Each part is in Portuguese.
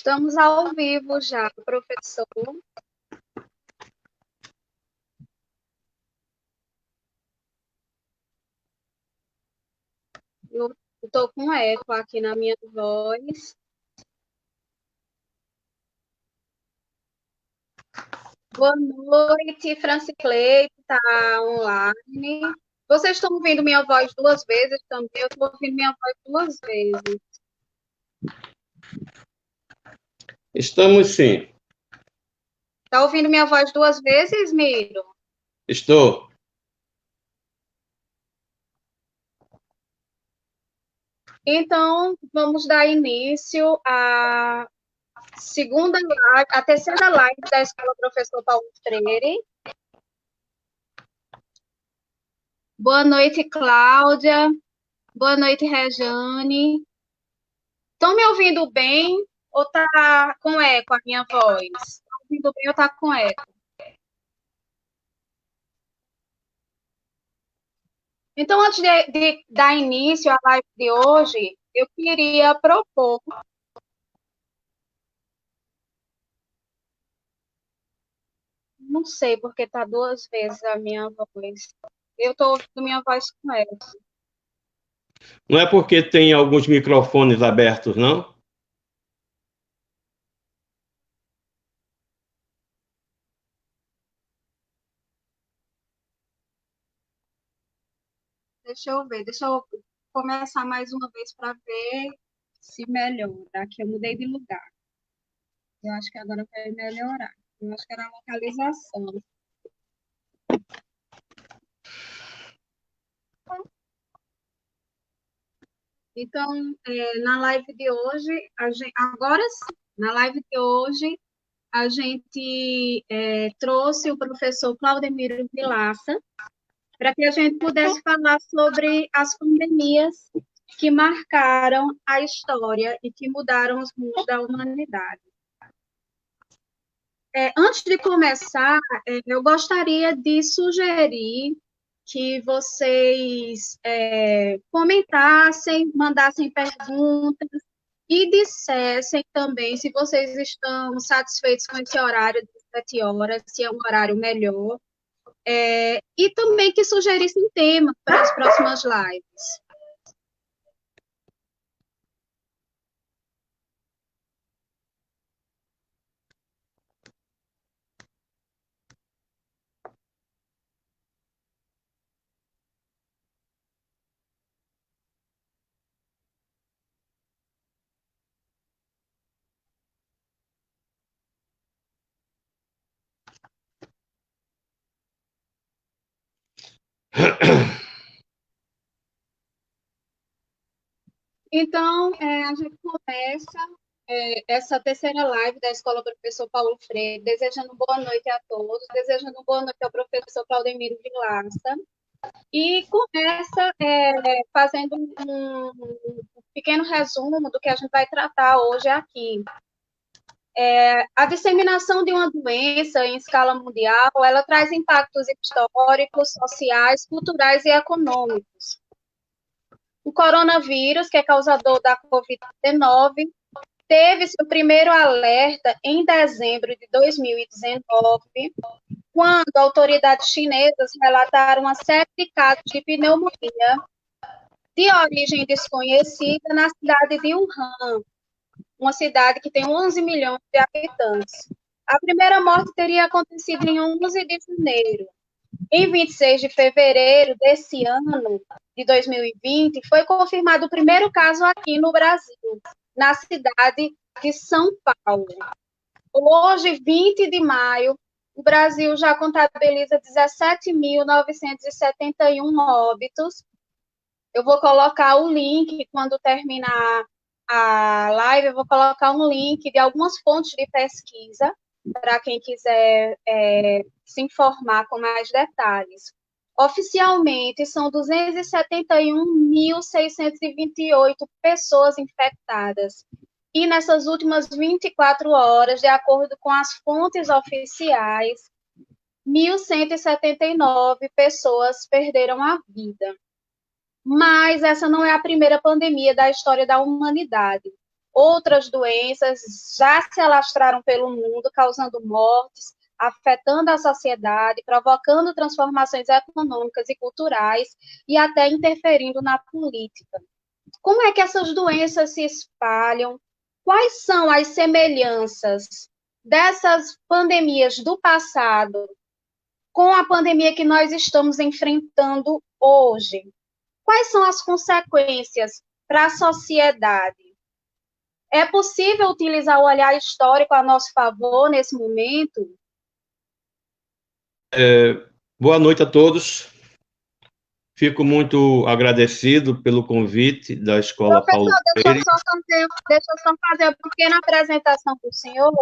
Estamos ao vivo já, professor. Eu estou com eco aqui na minha voz. Boa noite, Francicleide, está online. Vocês estão ouvindo minha voz duas vezes também? Eu estou ouvindo minha voz duas vezes. Estamos sim. Está ouvindo minha voz duas vezes, Miro? Estou. Então, vamos dar início à segunda live, a terceira live da Escola Professor Paulo Freire. Boa noite, Cláudia. Boa noite, Rejane. Estão me ouvindo bem ou está com eco a minha voz? Estão ouvindo bem ou está com eco? Então, antes de dar início à live de hoje, eu queria propor. Não sei porque está duas vezes a minha voz. Eu estou ouvindo minha voz com eco. Não é porque tem alguns microfones abertos, não? Deixa eu começar mais uma vez para ver se melhora. Aqui eu mudei de lugar. Eu acho que agora vai melhorar. Eu acho que era a localização. Então, na live de hoje, agora sim, na live de hoje, a gente trouxe o professor Claudemiro Vilaça para que a gente pudesse falar sobre as pandemias que marcaram a história e que mudaram os rumos da humanidade. Antes de começar, eu gostaria de sugerir que vocês comentassem, mandassem perguntas e dissessem também se vocês estão satisfeitos com esse horário de 7 horas, se é um horário melhor, e também que sugerissem temas para as próximas lives. Então, a gente começa essa terceira live da Escola Professor Paulo Freire, desejando boa noite a todos, desejando boa noite ao professor Claudemiro Vilaça, e começa fazendo um pequeno resumo do que a gente vai tratar hoje aqui. A disseminação de uma doença em escala mundial, ela traz impactos históricos, sociais, culturais e econômicos. O coronavírus, que é causador da Covid-19, teve seu primeiro alerta em dezembro de 2019, quando autoridades chinesas relataram uma série de casos de pneumonia de origem desconhecida na cidade de Wuhan, uma cidade que tem 11 milhões de habitantes. A primeira morte teria acontecido em 11 de janeiro. Em 26 de fevereiro desse ano, de 2020, foi confirmado o primeiro caso aqui no Brasil, na cidade de São Paulo. Hoje, 20 de maio, o Brasil já contabiliza 17.971 óbitos. Eu vou colocar o link, quando terminar a live, eu vou colocar um link de algumas fontes de pesquisa, para quem quiser se informar com mais detalhes. Oficialmente, são 271.628 pessoas infectadas. E nessas últimas 24 horas, de acordo com as fontes oficiais, 1.179 pessoas perderam a vida. Mas essa não é a primeira pandemia da história da humanidade. outras doenças já se alastraram pelo mundo, causando mortes, afetando a sociedade, provocando transformações econômicas e culturais e até interferindo na política. Como é que essas doenças se espalham? Quais são as semelhanças dessas pandemias do passado com a pandemia que nós estamos enfrentando hoje? Quais são as consequências para a sociedade? É possível utilizar o olhar histórico a nosso favor nesse momento? Boa noite a todos. Fico muito agradecido pelo convite da Escola Paulo Freire. Deixa eu só fazer uma pequena apresentação para o senhor.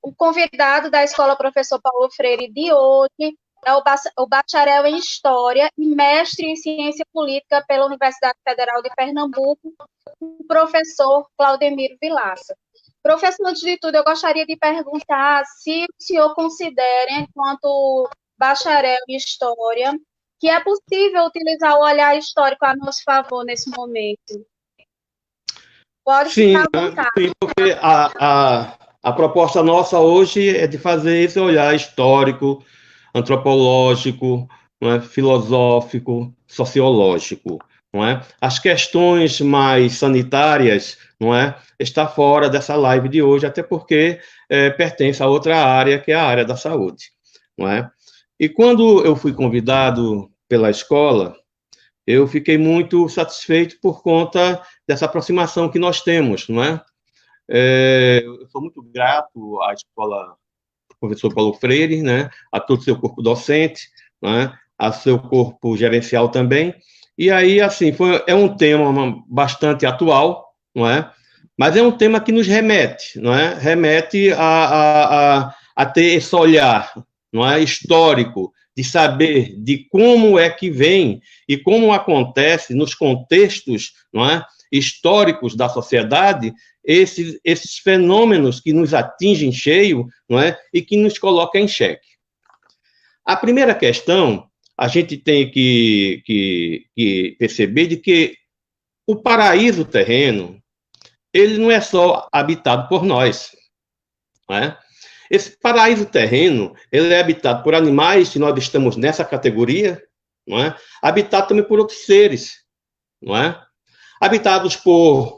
O convidado da Escola Professor Paulo Freire de hoje é o bacharel em História e mestre em Ciência Política pela Universidade Federal de Pernambuco, o professor Claudemiro Vilaça. Professor, antes de tudo, eu gostaria de perguntar se o senhor considera, enquanto bacharel em História, que é possível utilizar o olhar histórico a nosso favor nesse momento. Pode ficar à vontade. Sim, porque a proposta nossa hoje é de fazer esse olhar histórico, antropológico, não é? Filosófico, sociológico. Não é? As questões mais sanitárias, não é? Está fora dessa live de hoje, até porque pertence a outra área, que é a área da saúde. Não é? E quando eu fui convidado pela escola, eu fiquei muito satisfeito por conta dessa aproximação que nós temos, não é? Eu sou muito grato à escola professor Paulo Freire, né, a todo o seu corpo docente, né, a seu corpo gerencial também. E aí, assim, é um tema bastante atual, não é? Mas é um tema que nos remete, não é? Remete a ter esse olhar, não é, histórico, de saber de como é que vem e como acontece nos contextos, não é, históricos da sociedade, esses fenômenos que nos atingem cheio, não é, e que nos colocam em xeque. A primeira questão, a gente tem que perceber de que o paraíso terreno, ele não é só habitado por nós, não é? Esse paraíso terreno, ele é habitado por animais, se nós estamos nessa categoria, não é? Habitado também por outros seres, não é? Habitados por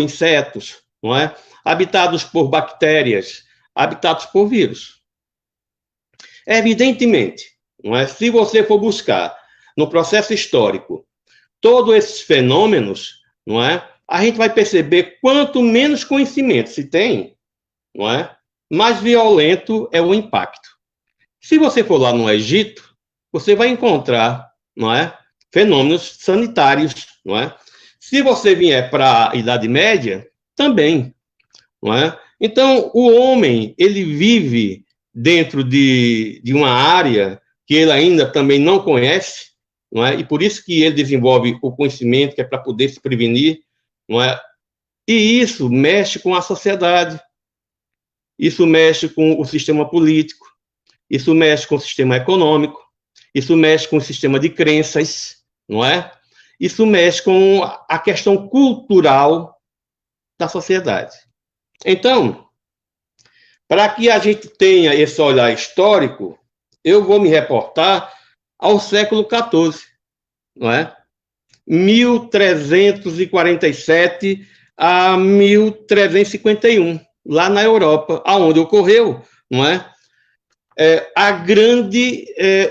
insetos, não é? Habitados por bactérias, habitados por vírus. Evidentemente, não é? Se você for buscar no processo histórico todos esses fenômenos, não é? A gente vai perceber quanto menos conhecimento se tem, não é? Mais violento é o impacto. Se você for lá no Egito, você vai encontrar, não é, fenômenos sanitários, não é? Se você vier para a Idade Média, também, não é? Então, o homem, ele vive dentro de uma área que ele ainda também não conhece, não é? E por isso que ele desenvolve o conhecimento, que é para poder se prevenir, não é? E isso mexe com a sociedade, isso mexe com o sistema político, isso mexe com o sistema econômico, isso mexe com o sistema de crenças, não é? Isso mexe com a questão cultural da sociedade. Então, para que a gente tenha esse olhar histórico, eu vou me reportar ao século XIV, não é? 1347 a 1351, lá na Europa, aonde ocorreu, não é?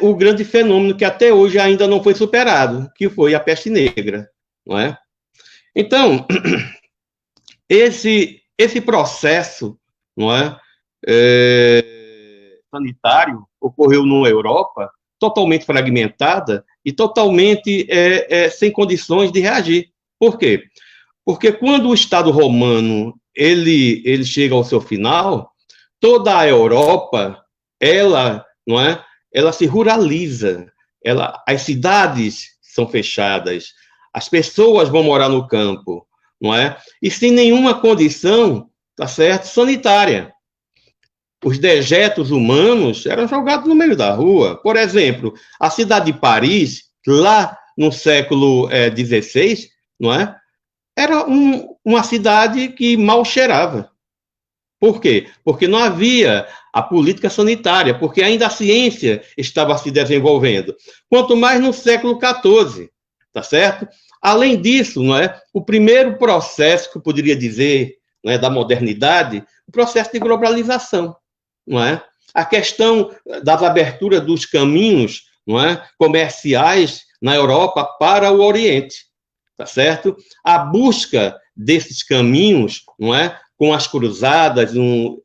O grande fenômeno que até hoje ainda não foi superado, que foi a peste negra, não é? Então, esse processo, não é, sanitário ocorreu na Europa totalmente fragmentada e totalmente sem condições de reagir. Por quê? Porque quando o Estado romano ele chega ao seu final, toda a Europa não é? Ela se ruraliza, as cidades são fechadas, as pessoas vão morar no campo, não é? E sem nenhuma condição, tá certo, sanitária. Os dejetos humanos eram jogados no meio da rua. Por exemplo, a cidade de Paris, lá no século XVI, não é? era uma cidade que mal cheirava. Por quê? Porque não havia a política sanitária, porque ainda a ciência estava se desenvolvendo. Quanto mais no século XIV, tá certo? Além disso, não é, o primeiro processo que eu poderia dizer, não é, da modernidade, o processo de globalização, não é? A questão das aberturas dos caminhos, não é, comerciais na Europa para o Oriente, tá certo? A busca desses caminhos, não é, com as cruzadas no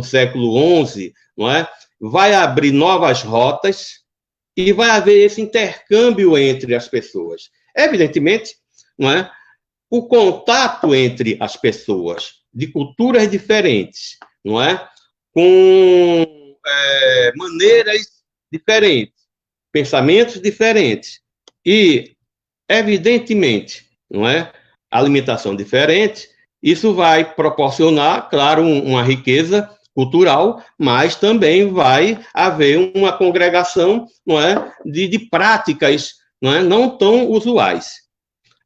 século XI, não é, vai abrir novas rotas e vai haver esse intercâmbio entre as pessoas. Evidentemente, não é, o contato entre as pessoas de culturas diferentes, não é, com maneiras diferentes, pensamentos diferentes e, evidentemente, não é, alimentação diferente, isso vai proporcionar, claro, uma riqueza cultural, mas também vai haver uma congregação, não é, de práticas, não tão usuais.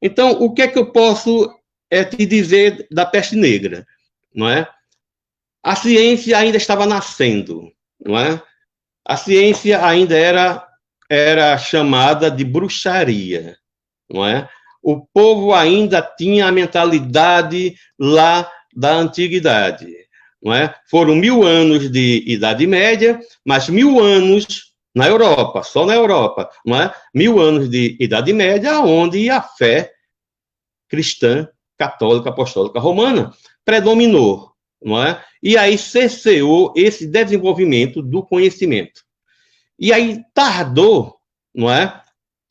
Então, o que é que eu posso te dizer da peste negra? Não é? A ciência ainda estava nascendo, não é? A ciência ainda era chamada de bruxaria, não é? O povo ainda tinha a mentalidade lá da antiguidade, não é? Foram 1000 anos de Idade Média, mas 1000 anos na Europa, só na Europa, não é? 1000 anos de Idade Média, onde a fé cristã, católica, apostólica, romana predominou, não é? E aí cesseou esse desenvolvimento do conhecimento. E aí tardou, não é,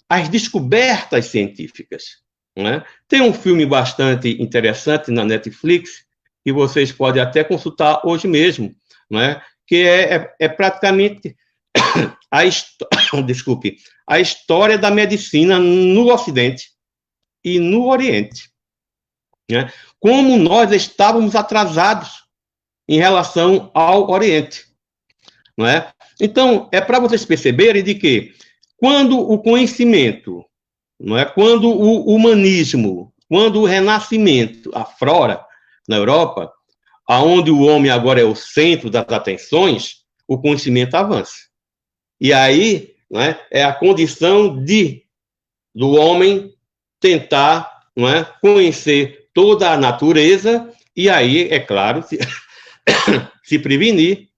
as descobertas científicas, não é? Tem um filme bastante interessante na Netflix que vocês podem até consultar hoje mesmo, não é? Que é praticamente desculpe, a história da medicina no Ocidente e no Oriente, né? Como nós estávamos atrasados em relação ao Oriente, não é? Então, é para vocês perceberem de que quando o conhecimento, não é, quando o humanismo, quando o renascimento aflora na Europa, aonde o homem agora é o centro das atenções, o conhecimento avança. E aí, não é a condição do homem tentar, não é, conhecer toda a natureza e aí, é claro, se prevenir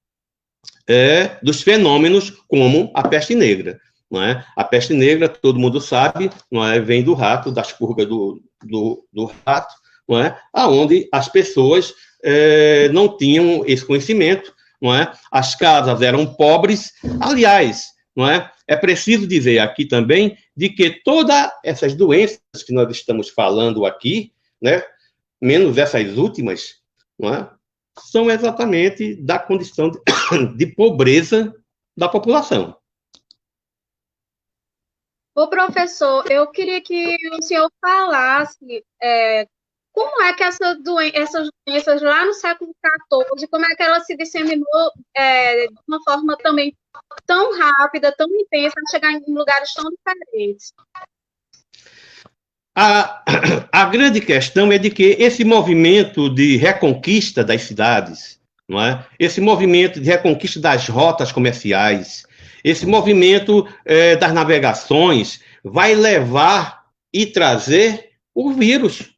dos fenômenos como a peste negra. Não é? A peste negra, todo mundo sabe, não é, vem do rato, das purgas do rato, não é? Onde as pessoas não tinham esse conhecimento, não é? As casas eram pobres. Aliás, não é preciso dizer aqui também de que todas essas doenças que nós estamos falando aqui, né, menos essas últimas, não é, são exatamente da condição de pobreza da população. Ô, professor, eu queria que o senhor falasse como é que essas doenças lá no século XIV, como é que ela se disseminou de uma forma também tão rápida, tão intensa, a chegar em lugares tão diferentes? A grande questão é de que esse movimento de reconquista das cidades, não é? Esse movimento de reconquista das rotas comerciais, esse movimento das navegações vai levar e trazer o vírus.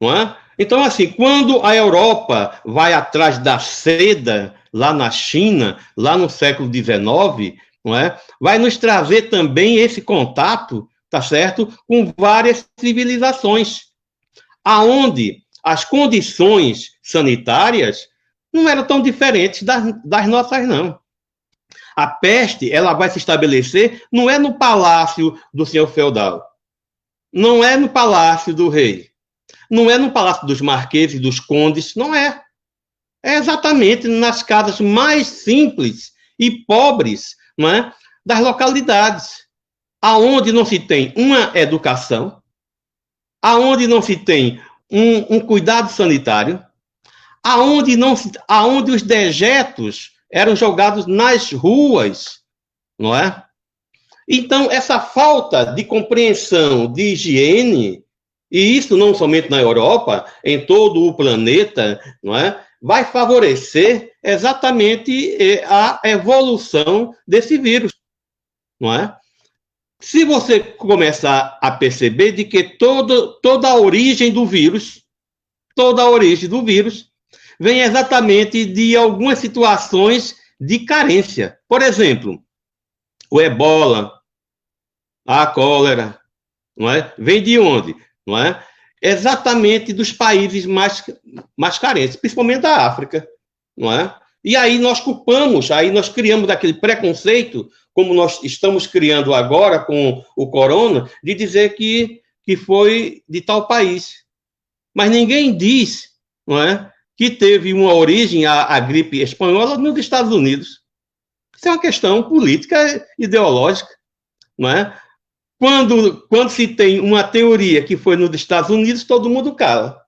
Não é? Então, assim, quando a Europa vai atrás da seda, lá na China, lá no século XIX, não é? Vai nos trazer também esse contato, tá certo? Com várias civilizações, aonde as condições sanitárias não eram tão diferentes das nossas, não. A peste, ela vai se estabelecer, não é no palácio do senhor feudal, não é no palácio do rei, não é no palácio dos marqueses, dos condes, não é. É exatamente nas casas mais simples e pobres, não é, das localidades, aonde não se tem uma educação, aonde não se tem um cuidado sanitário, aonde os dejetos eram jogados nas ruas, não é? Então, essa falta de compreensão de higiene E isso não somente na Europa, em todo o planeta, não é? Vai favorecer exatamente a evolução desse vírus, não é? Se você começar a perceber de que toda a origem do vírus, toda a origem do vírus, vem exatamente de algumas situações de carência. Por exemplo, o ebola, a cólera, não é? Vem de onde? Não é? Exatamente dos países mais carentes, principalmente da África, não é? E aí nós culpamos, aí nós criamos aquele preconceito, como nós estamos criando agora com o corona, de dizer que foi de tal país. Mas ninguém diz, não é, que teve uma origem a gripe espanhola nos Estados Unidos. Isso é uma questão política ideológica, não é? Quando se tem uma teoria que foi nos Estados Unidos, todo mundo cala.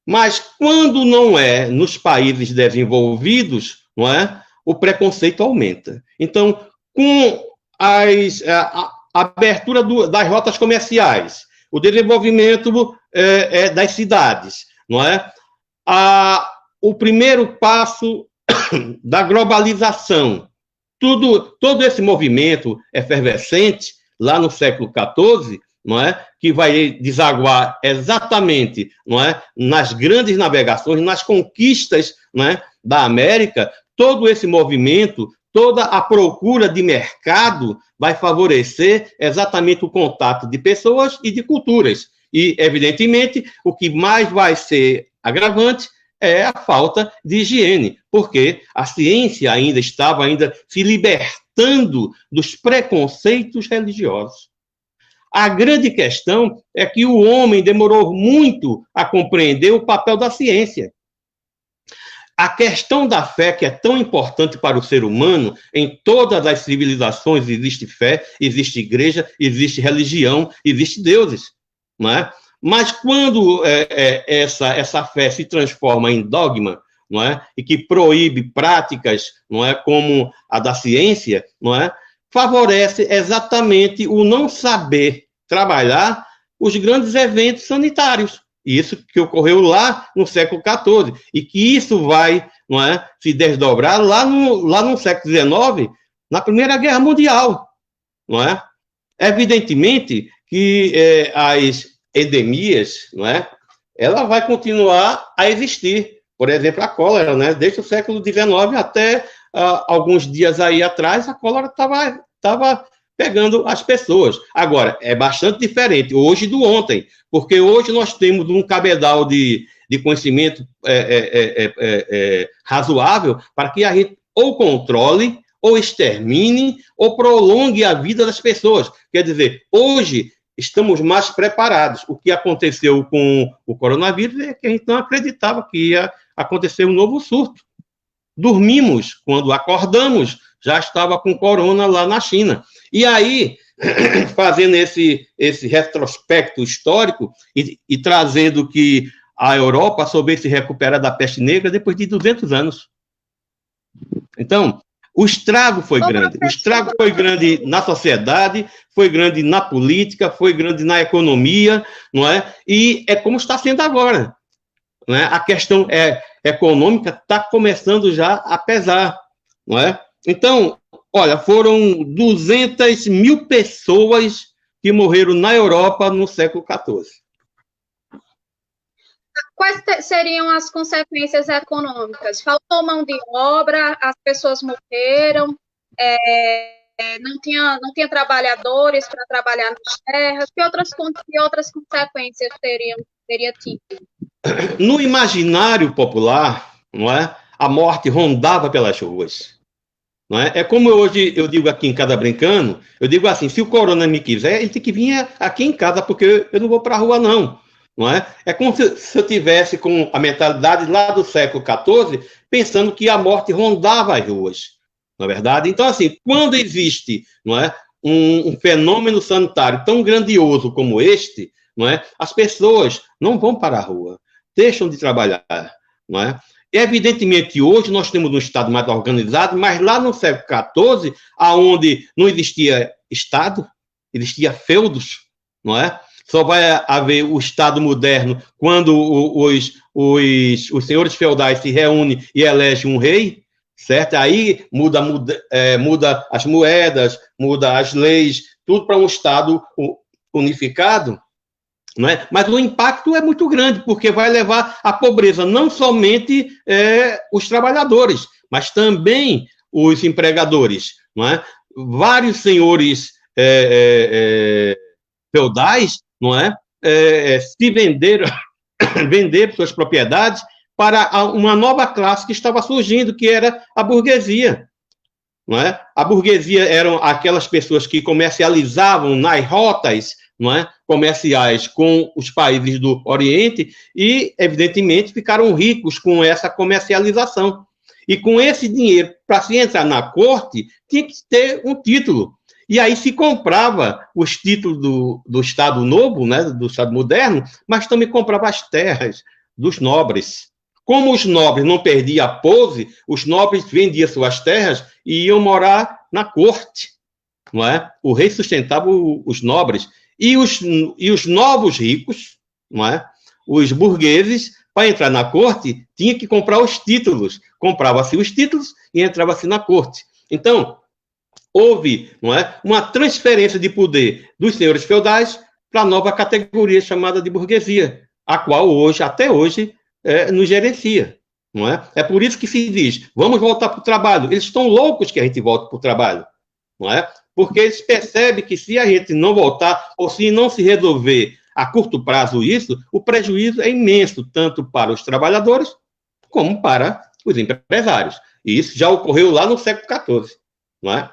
Mas quando não é nos países desenvolvidos, não é, o preconceito aumenta. Então, com a abertura das rotas comerciais, o desenvolvimento das cidades, não é? O primeiro passo da globalização, todo esse movimento efervescente, lá no século XIV, não é? Que vai desaguar exatamente, não é? Nas grandes navegações, nas conquistas, não é? Da América, todo esse movimento, toda a procura de mercado vai favorecer exatamente o contato de pessoas e de culturas. E, evidentemente, o que mais vai ser agravante é a falta de higiene, porque a ciência estava se libertando dos preconceitos religiosos. A grande questão é que o homem demorou muito a compreender o papel da ciência. A questão da fé, que é tão importante para o ser humano, em todas as civilizações existe fé, existe igreja, existe religião, existe deuses, não é? Mas quando essa fé se transforma em dogma, não é? E que proíbe práticas, não é, como a da ciência, não é? Favorece exatamente o não saber trabalhar os grandes eventos sanitários. Isso que ocorreu lá no século XIV, e que isso vai, não é, se desdobrar lá no século XIX, na Primeira Guerra Mundial, não é? Evidentemente que as endemias, não é, ela vai continuar a existir. Por exemplo, a cólera, né? Desde o século XIX até alguns dias aí atrás, a cólera estava pegando as pessoas. Agora, é bastante diferente hoje do ontem, porque hoje nós temos um cabedal de conhecimento razoável para que a gente ou controle, ou extermine, ou prolongue a vida das pessoas. Quer dizer, hoje estamos mais preparados. O que aconteceu com o coronavírus é que a gente não acreditava que ia acontecer um novo surto. Dormimos, quando acordamos, já estava com corona lá na China. E aí, fazendo esse retrospecto histórico e trazendo que a Europa soube se recuperar da peste negra depois de 200 anos. Então, o estrago foi grande. O estrago foi grande na sociedade, foi grande na política, foi grande na economia, não é? E é como está sendo agora. Não é? A questão econômica está começando já a pesar, não é? Então, olha, foram 200 mil pessoas que morreram na Europa no século XIV. Quais seriam as consequências econômicas? Faltou mão de obra, as pessoas morreram, não tinha trabalhadores para trabalhar nas terras. Que outras consequências teria tido? No imaginário popular, não é? A morte rondava pelas ruas. Não é? É como hoje eu digo aqui em casa brincando, eu digo assim, se o corona me quiser, ele tem que vir aqui em casa, porque eu não vou para a rua, não. Não é? É como se eu tivesse com a mentalidade lá do século XIV, pensando que a morte rondava as ruas. Não é verdade? Então, assim, quando existe, não é, um fenômeno sanitário tão grandioso como este, não é, as pessoas não vão para a rua, deixam de trabalhar. Não é? Evidentemente, hoje nós temos um Estado mais organizado, mas lá no século XIV, onde não existia Estado, existia feudos, não é? Só vai haver o Estado moderno quando os senhores feudais se reúnem e elegem um rei, certo? Aí muda as moedas, muda as leis, tudo para um Estado unificado, não é? Mas o impacto é muito grande, porque vai levar à pobreza não somente os trabalhadores, mas também os empregadores, não é? Vários senhores feudais, não é? Se venderam suas propriedades para uma nova classe que estava surgindo, que era a burguesia. Não é? A burguesia eram aquelas pessoas que comercializavam nas rotas, não é, comerciais com os países do Oriente e, evidentemente, ficaram ricos com essa comercialização. E com esse dinheiro, para se entrar na corte, tinha que ter um título. E aí se comprava os títulos do Estado Novo, né, do Estado moderno, mas também comprava as terras dos nobres. Como os nobres não perdiam a pose, os nobres vendiam suas terras e iam morar na corte, não é? O rei sustentava os nobres. E os novos ricos, não é? Os burgueses, para entrar na corte, tinha que comprar os títulos. Comprava-se os títulos e entrava-se na corte. Então, houve, não é, uma transferência de poder dos senhores feudais para a nova categoria chamada de burguesia, a qual hoje, até hoje, nos gerencia. Não é? É por isso que se diz, vamos voltar para o trabalho. Eles estão loucos que a gente volte para o trabalho. Não é? Porque eles percebem que se a gente não voltar, ou se não se resolver a curto prazo isso, o prejuízo é imenso, tanto para os trabalhadores, como para os empresários. E isso já ocorreu lá no século XIV. Não é?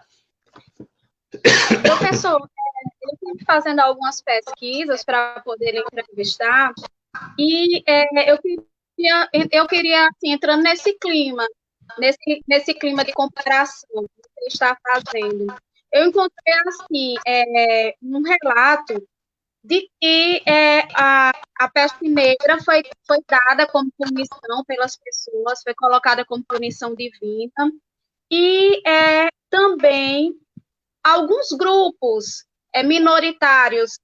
Professor, eu estou fazendo algumas pesquisas para poder entrevistar, e eu queria assim, entrando nesse clima de comparação que você está fazendo, eu encontrei assim, um relato de que a peste negra foi dada como punição pelas pessoas, foi colocada como punição divina, e também alguns grupos minoritários,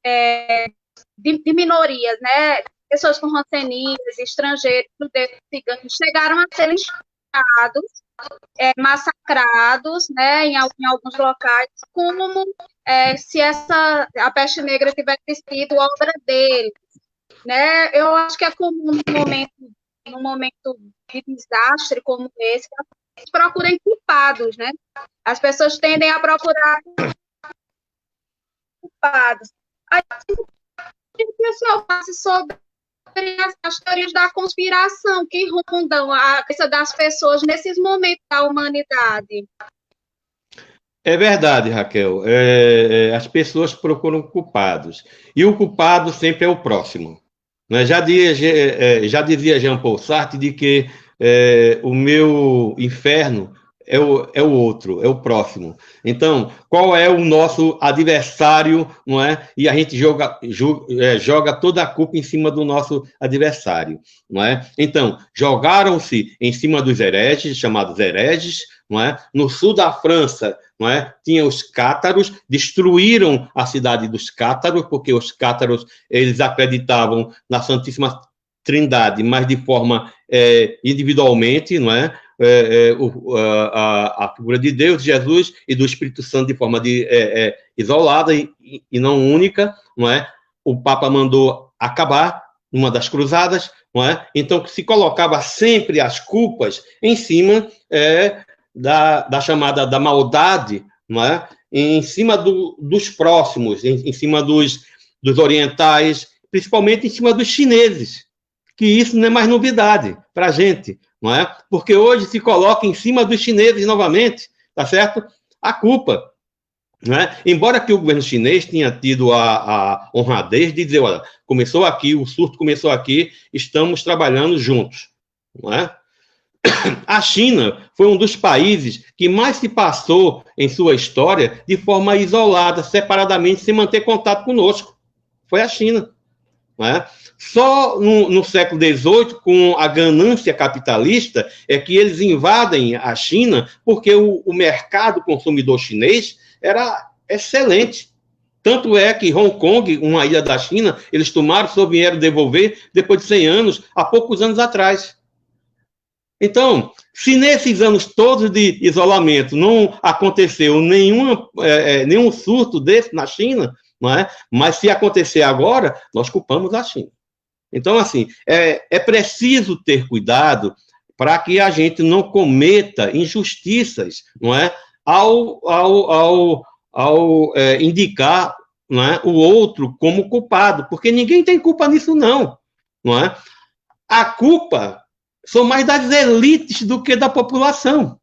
de minorias, né, pessoas com rancenias, estrangeiros, ciganos, chegaram a ser linchados, massacrados, né, em alguns locais, como se a peste negra tivesse sido obra deles, né? Eu acho que é comum num momento de desastre como esse, eles procurem culpados, né? As pessoas tendem a procurar culpados. Aí, o pessoal fala sobre as teorias da conspiração que rondam a cabeça das pessoas nesses momentos da humanidade. É verdade, Raquel. As pessoas procuram culpados. E o culpado sempre é o próximo. Né? Já dizia Jean Paul Sartre de que o meu inferno é o outro, é o próximo. Então, qual é o nosso adversário, não é? E a gente joga toda a culpa em cima do nosso adversário, não é? Então, jogaram-se em cima dos hereges, chamados hereges, não é? No sul da França, não é? Tinha os cátaros, destruíram a cidade dos cátaros, porque os cátaros, eles acreditavam na Santíssima Trindade, mas de forma individualmente, não é? A figura de Deus, de Jesus e do Espírito Santo de forma isolada e não única, não é? O Papa mandou acabar numa das cruzadas, não é? Então se colocava sempre as culpas em cima da chamada da maldade, não é? Em cima dos próximos, em cima dos orientais, principalmente em cima dos chineses, que isso não é mais novidade para a gente, não é? Porque hoje se coloca em cima dos chineses novamente, tá certo? A culpa, não é? Embora que o governo chinês tenha tido a honradez de dizer, olha, começou aqui, o surto começou aqui, estamos trabalhando juntos, não é? A China foi um dos países que mais se passou em sua história de forma isolada, separadamente, sem manter contato conosco. Foi a China, não é? Só no século XVIII, com a ganância capitalista, é que eles invadem a China, porque o mercado consumidor chinês era excelente. Tanto é que Hong Kong, uma ilha da China, eles tomaram, só vieram devolver depois de 100 anos, há poucos anos atrás. Então, se nesses anos todos de isolamento não aconteceu nenhum surto desse na China, não é? Mas se acontecer agora, nós culpamos a China. Então, assim, é preciso ter cuidado para que a gente não cometa injustiças, não é? Ao indicar, não é, o outro como culpado, porque ninguém tem culpa nisso, não é? A culpa são mais das elites do que da população,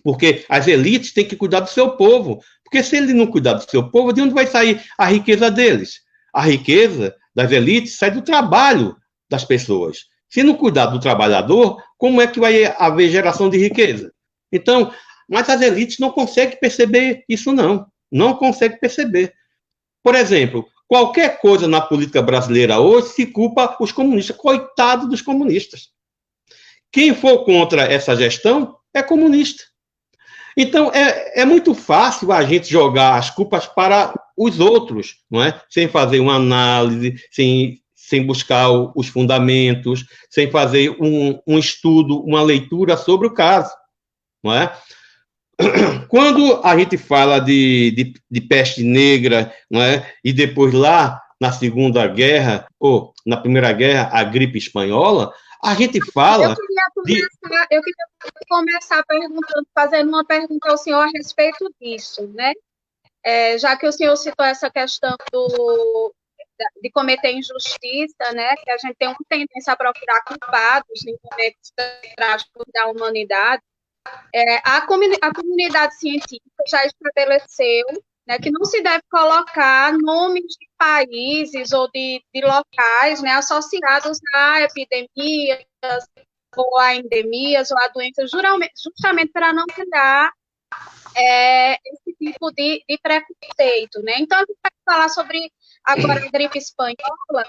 porque as elites têm que cuidar do seu povo, porque se ele não cuidar do seu povo, de onde vai sair a riqueza deles? A riqueza das elites sai do trabalho das pessoas. Se não cuidar do trabalhador, como é que vai haver geração de riqueza? Então, mas as elites não conseguem perceber isso, não conseguem perceber. Por exemplo, qualquer coisa na política brasileira hoje se culpa os comunistas. Coitado dos comunistas. Quem for contra essa gestão é comunista. Então, é muito fácil a gente jogar as culpas para os outros, não é? Sem fazer uma análise, sem buscar os fundamentos, sem fazer um estudo, uma leitura sobre o caso, não é? Quando a gente fala de peste negra, não é? E depois lá na Segunda Guerra, ou na Primeira Guerra, a gripe espanhola, a gente fala... Eu queria começar fazendo uma pergunta ao senhor a respeito disso, né? Já que o senhor citou essa questão de cometer injustiça, né? Que a gente tem uma tendência a procurar culpados em momentos trágicos da humanidade. A comunidade científica já estabeleceu, né, que não se deve colocar nomes de países ou de locais, né, associados a epidemias ou a endemias ou a doenças, justamente para não criar esse tipo de preconceito, né? Então, a gente vai falar sobre agora a gripe espanhola,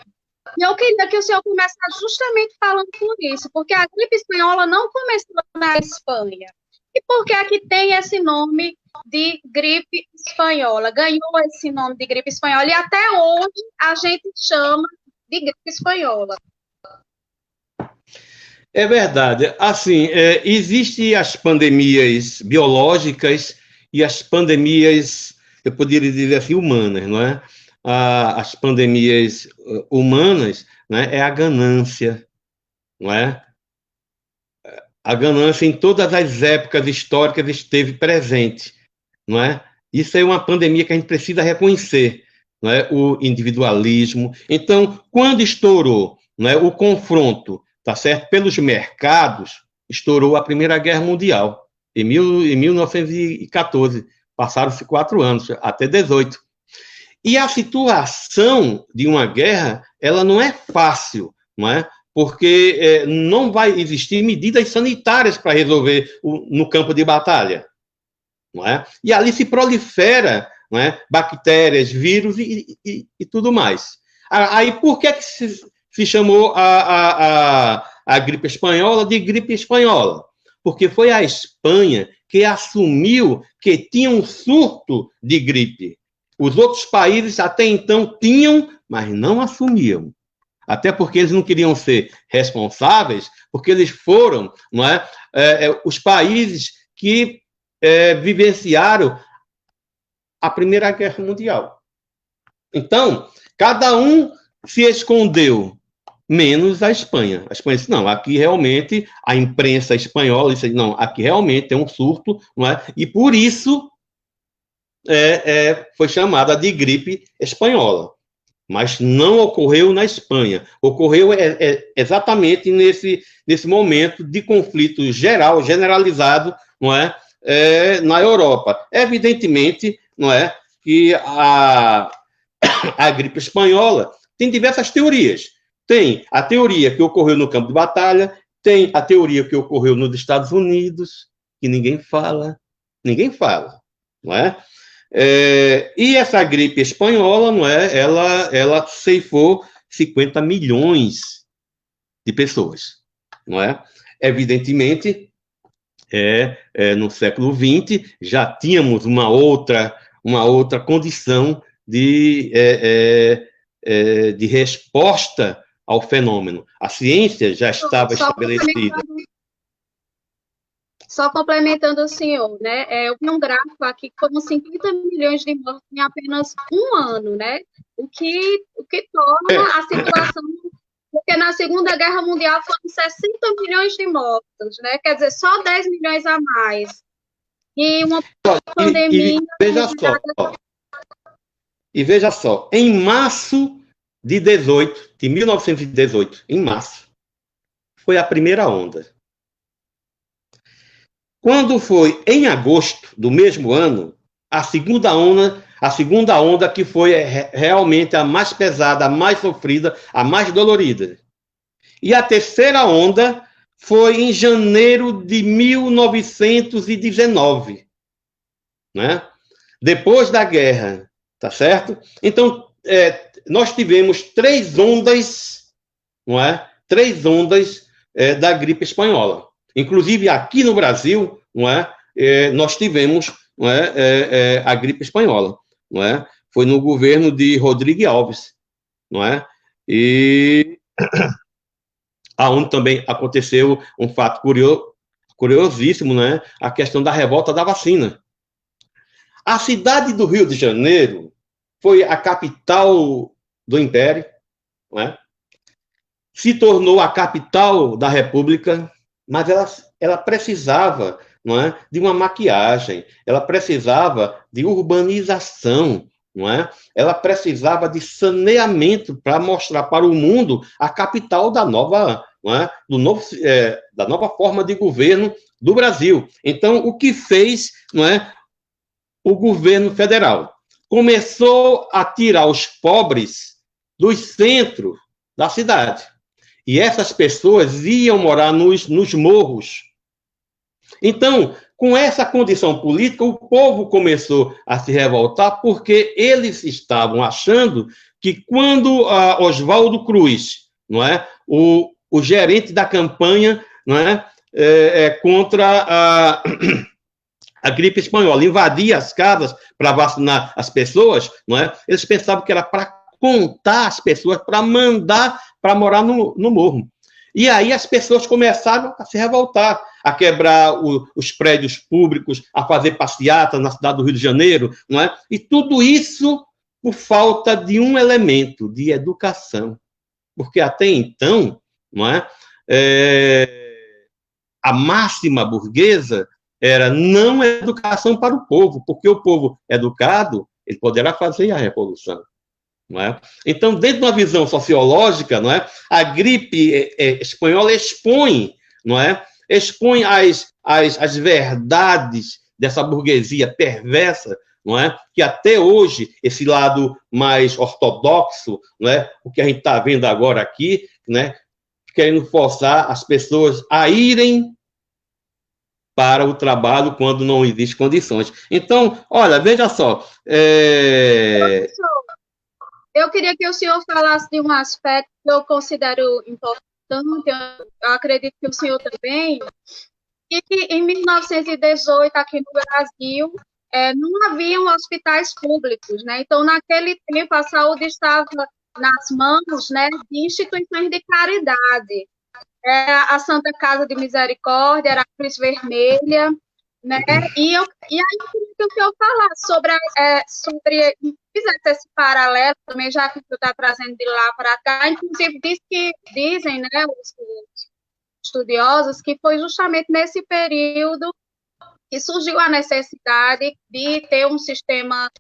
e eu queria que o senhor começasse justamente falando por isso, porque a gripe espanhola não começou na Espanha. E por que é que tem esse nome de gripe espanhola? Ganhou esse nome de gripe espanhola e até hoje a gente chama de gripe espanhola. É verdade. Assim, existem as pandemias biológicas e as pandemias, eu poderia dizer assim, humanas, não é? As pandemias humanas, né, é a ganância, não é? A ganância em todas as épocas históricas esteve presente, não é? Isso é uma pandemia que a gente precisa reconhecer, não é? O individualismo. Então, quando estourou, não é, o confronto, tá certo, pelos mercados, estourou a Primeira Guerra Mundial, em 1914. Passaram-se 4 anos, até 18. E a situação de uma guerra, ela não é fácil, não é? Porque não vai existir medidas sanitárias para resolver no campo de batalha, não é? E ali se prolifera, não é, bactérias, vírus e tudo mais. Aí por que se chamou a gripe espanhola de gripe espanhola? Porque foi a Espanha que assumiu que tinha um surto de gripe. Os outros países até então tinham, mas não assumiam. Até porque eles não queriam ser responsáveis, porque eles foram, não é, os países que vivenciaram a Primeira Guerra Mundial. Então, cada um se escondeu, menos a Espanha. A Espanha disse, não, aqui realmente a imprensa espanhola disse, não, aqui realmente é um surto, não é? E por isso foi chamada de gripe espanhola. Mas não ocorreu na Espanha. Ocorreu exatamente nesse momento de conflito geral, generalizado, não é? Na Europa. Evidentemente, não é, que a gripe espanhola tem diversas teorias. Tem a teoria que ocorreu no campo de batalha, tem a teoria que ocorreu nos Estados Unidos, que ninguém fala, não é? E essa gripe espanhola, não é? Ela ceifou 50 milhões de pessoas, não é? Evidentemente, no século XX já tínhamos uma outra condição de resposta ao fenômeno. A ciência já estava estabelecida. Só complementando o senhor, né? Eu vi um gráfico aqui que foram 50 milhões de mortes em apenas um ano, né? O que torna a situação... Porque na Segunda Guerra Mundial foram 60 milhões de mortos, né? Quer dizer, só 10 milhões a mais. E uma pandemia... veja só, em março de 1918, em março, foi a primeira onda. Quando foi em agosto do mesmo ano, a segunda onda que foi realmente a mais pesada, a mais sofrida, a mais dolorida. E a terceira onda foi em janeiro de 1919, né? Depois da guerra, tá certo? Então, nós tivemos 3 ondas, não é? 3 ondas da gripe espanhola. Inclusive, aqui no Brasil, não é? Nós tivemos, não é? A gripe espanhola, não é? Foi no governo de Rodrigues Alves, não é? E aonde também aconteceu um fato curiosíssimo, né? A questão da revolta da vacina. A cidade do Rio de Janeiro foi a capital do Império, não é? Se tornou a capital da República, mas ela precisava, não é, de uma maquiagem, ela precisava de urbanização, não é? Ela precisava de saneamento para mostrar para o mundo a capital da nova, não é, da nova forma de governo do Brasil. Então, o que fez, não é, o governo federal? Começou a tirar os pobres dos centros da cidade. E essas pessoas iam morar nos morros. Então, com essa condição política, o povo começou a se revoltar porque eles estavam achando que quando Oswaldo Cruz, não é, o gerente da campanha, não é, contra a gripe espanhola, invadia as casas para vacinar as pessoas, não é? Eles pensavam que era para contar as pessoas, para mandar para morar no morro. E aí as pessoas começaram a se revoltar, a quebrar os prédios públicos, a fazer passeata na cidade do Rio de Janeiro, não é? E tudo isso por falta de um elemento, de educação. Porque até então, não é? A máxima burguesa era não educação para o povo, porque o povo educado, ele poderá fazer a revolução. Não é? Então, dentro de uma visão sociológica, não é? A gripe espanhola expõe, não é? Expõe as verdades dessa burguesia perversa, não é? Que até hoje, esse lado mais ortodoxo, não é? O que a gente está vendo agora aqui, né? Querendo forçar as pessoas a irem para o trabalho quando não existem condições. Então, olha, veja só. Eu queria que o senhor falasse de um aspecto que eu considero importante, eu acredito que o senhor também, que em 1918, aqui no Brasil, não haviam hospitais públicos, né? Então, naquele tempo, a saúde estava nas mãos, né, de instituições de caridade. A Santa Casa de Misericórdia, era a Cruz Vermelha, né? E aí eu queria que o senhor falasse sobre fizesse esse paralelo também, já que tu está trazendo de lá para cá, inclusive dizem, né, os estudiosos, que foi justamente nesse período que surgiu a necessidade de ter um sistema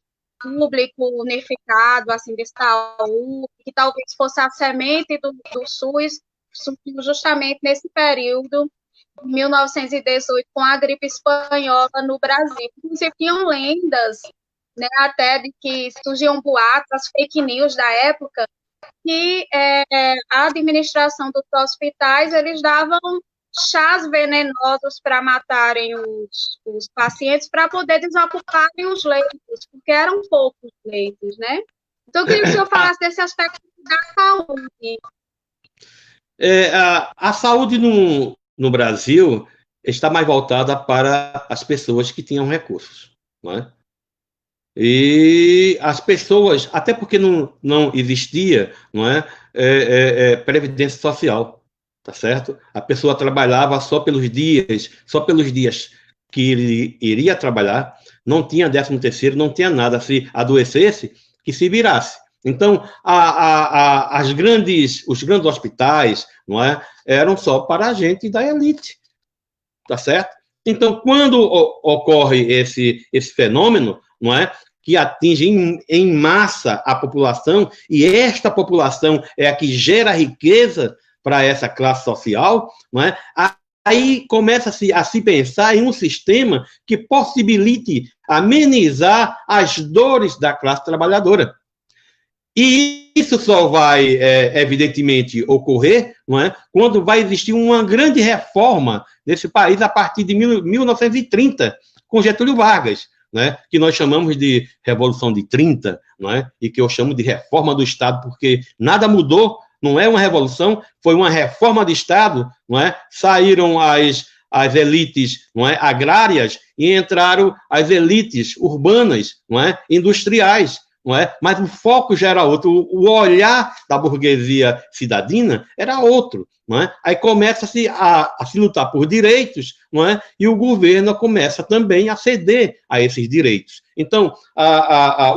público unificado, assim, de saúde, que talvez fosse a semente do SUS, surgiu justamente nesse período, 1918, com a gripe espanhola no Brasil. Inclusive, tinham lendas, né, até de que surgiam boatos, as fake news da época, que a administração dos hospitais, eles davam chás venenosos para matarem os pacientes, para poder desocuparem os leitos, porque eram poucos leitos, né? Então, eu queria que o senhor falasse desse aspecto da saúde. A saúde no Brasil está mais voltada para as pessoas que tinham recursos, não é? E as pessoas, até porque não existia, não é, previdência social, tá certo? A pessoa trabalhava só pelos dias que ele iria trabalhar, não tinha 13º, não tinha nada. Se adoecesse, que se virasse. Então, os grandes hospitais, não é, eram só para a gente da elite, tá certo? Então, quando ocorre esse fenômeno, não é, que atinge em massa a população, e esta população é a que gera riqueza para essa classe social, não é? Aí começa-se a se pensar em um sistema que possibilite amenizar as dores da classe trabalhadora. E isso só vai, evidentemente, ocorrer, não é, quando vai existir uma grande reforma nesse país a partir de 1930, com Getúlio Vargas, né, que nós chamamos de Revolução de 30, não é, e que eu chamo de reforma do Estado, porque nada mudou, não é uma revolução, foi uma reforma de Estado, não é? Saíram as elites, não é, agrárias e entraram as elites urbanas, não é, industriais. Não é? Mas o foco já era outro, o olhar da burguesia cidadina era outro. Não é? Aí começa-se a se lutar por direitos, não é? E o governo começa também a ceder a esses direitos. Então,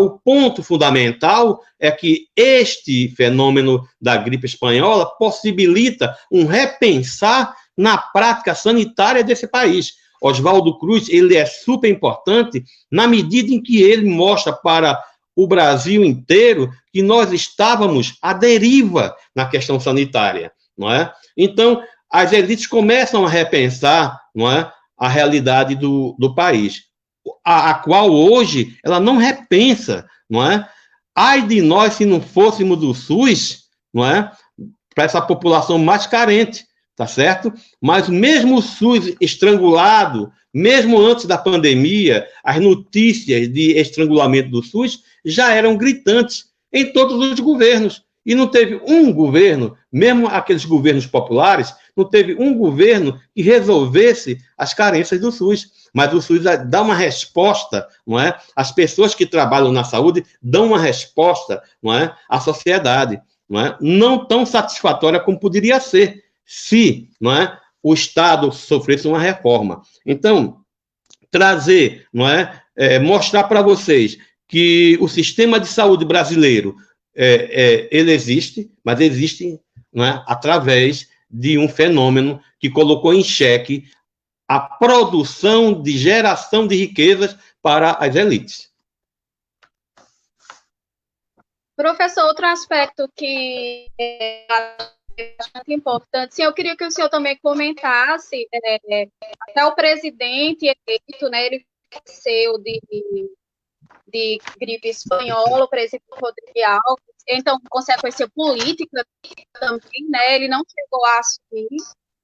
o ponto fundamental é que este fenômeno da gripe espanhola possibilita um repensar na prática sanitária desse país. Oswaldo Cruz, ele é super importante na medida em que ele mostra para o Brasil inteiro que nós estávamos à deriva na questão sanitária, não é? Então, as elites começam a repensar, não é, a realidade do país, a qual hoje ela não repensa, não é? Ai de nós se não fôssemos do SUS, não é? Para essa população mais carente, tá certo? Mas mesmo o SUS estrangulado, mesmo antes da pandemia, as notícias de estrangulamento do SUS já eram gritantes em todos os governos. E não teve um governo, mesmo aqueles governos populares, não teve um governo que resolvesse as carências do SUS. Mas o SUS dá uma resposta, não é? As pessoas que trabalham na saúde dão uma resposta, não é, à sociedade, não é? Não tão satisfatória como poderia ser se, não é, o Estado sofresse uma reforma. Então, trazer, não é, mostrar para vocês que o sistema de saúde brasileiro ele existe, mas existe, não é, através de um fenômeno que colocou em xeque a produção de geração de riquezas para as elites. Professor, outro aspecto que é bastante importante, sim, eu queria que o senhor também comentasse, até o presidente eleito, né, ele faleceu de gripe espanhola, o presidente Rodrigo Alves, então, consequência política também, né, ele não chegou a assumir.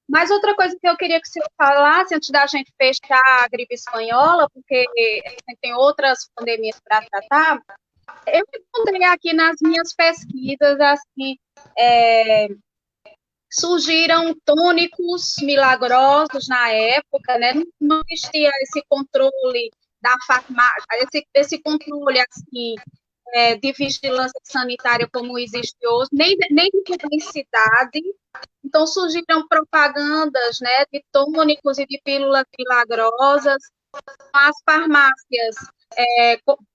Mas outra coisa que eu queria que o senhor falasse, antes da gente fechar a gripe espanhola, porque a gente tem outras pandemias para tratar, eu encontrei aqui nas minhas pesquisas, assim, surgiram tônicos milagrosos na época, né? Não existia esse controle da farmácia, esse controle, assim, de vigilância sanitária como existe hoje, nem de publicidade. Então, surgiram propagandas, né, de tônicos e de pílulas milagrosas. As farmácias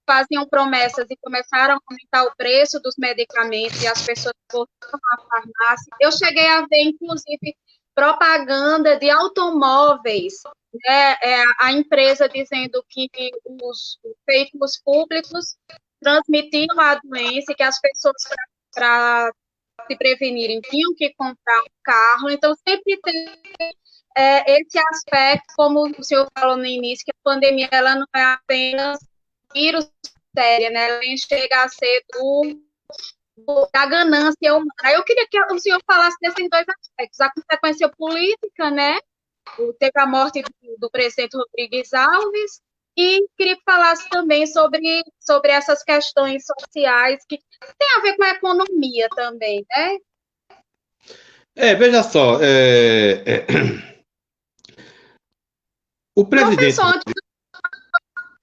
faziam promessas e começaram a aumentar o preço dos medicamentos e as pessoas voltaram à farmácia. Eu cheguei a ver, inclusive, propaganda de automóveis, né, a empresa dizendo que os veículos públicos transmitiam a doença e que as pessoas, para se prevenirem, tinham que comprar um carro. Então, sempre tem esse aspecto, como o senhor falou no início, que a pandemia ela não é apenas vírus séria, né? Ela chega a ser da ganância humana. Eu queria que o senhor falasse desses dois aspectos, a consequência política, né? Teve a morte do presidente Rodrigues Alves, e queria que falasse também sobre essas questões sociais que tem a ver com a economia também, né? Veja só, o presidente. Professor,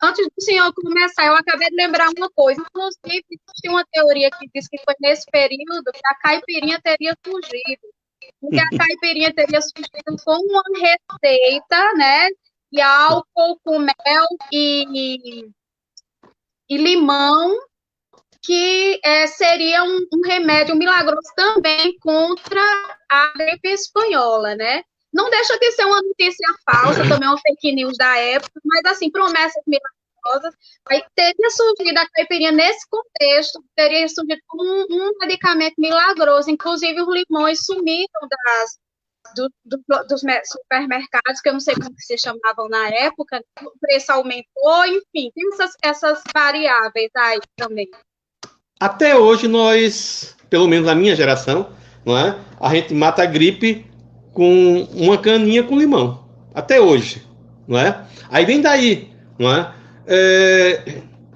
antes do senhor começar, eu acabei de lembrar uma coisa. Inclusive, existe uma teoria que diz que foi nesse período que a caipirinha teria surgido. Porque a caipirinha teria surgido com uma receita, né? De álcool com mel e limão, que seria um remédio milagroso também contra a gripe espanhola, né? Não deixa de ser uma notícia falsa, também uma fake news da época, mas, assim, promessas milagrosas. Aí teria surgido a caipirinha nesse contexto, teria surgido como um medicamento milagroso. Inclusive, os limões sumiram dos supermercados, que eu não sei como que se chamavam na época, o preço aumentou, enfim, tem essas variáveis aí também. Até hoje nós, pelo menos a minha geração, não é? A gente mata a gripe com uma caninha com limão. Até hoje, não é? Aí vem daí, não é?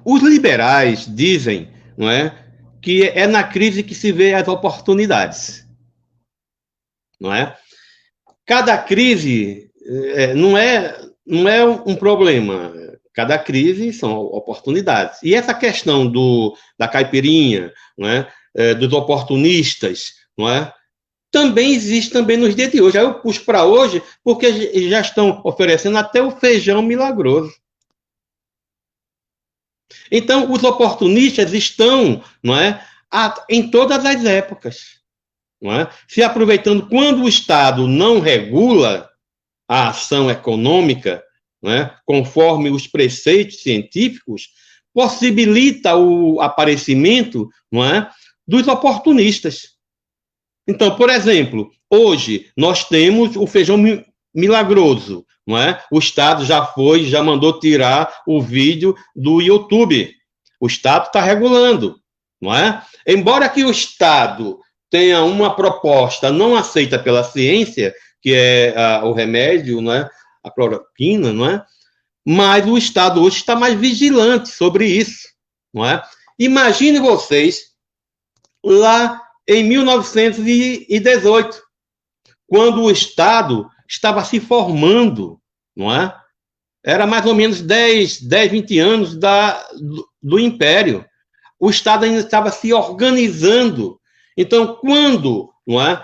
Os liberais dizem, não é, que é na crise que se vê as oportunidades, não é? Cada crise não é um problema. Cada crise são oportunidades. E essa questão da caipirinha, não é? Dos oportunistas, não é? Também existe também nos dias de hoje. Aí eu puxo para hoje porque já estão oferecendo até o feijão milagroso. Então, os oportunistas estão, não é, em todas as épocas, não é? Se aproveitando quando o Estado não regula a ação econômica, né, conforme os preceitos científicos, possibilita o aparecimento, não é, dos oportunistas. Então, por exemplo, hoje nós temos o feijão milagroso, não é? O Estado já mandou tirar o vídeo do YouTube. O Estado está regulando, não é? Embora que o Estado tenha uma proposta não aceita pela ciência, que é o remédio, não é? A cloroquina, não é? Mas o Estado hoje está mais vigilante sobre isso, não é? Imagine vocês lá em 1918, quando o Estado estava se formando, não é? Era mais ou menos 10, 20 anos do Império. O Estado ainda estava se organizando. Então, quando, não é,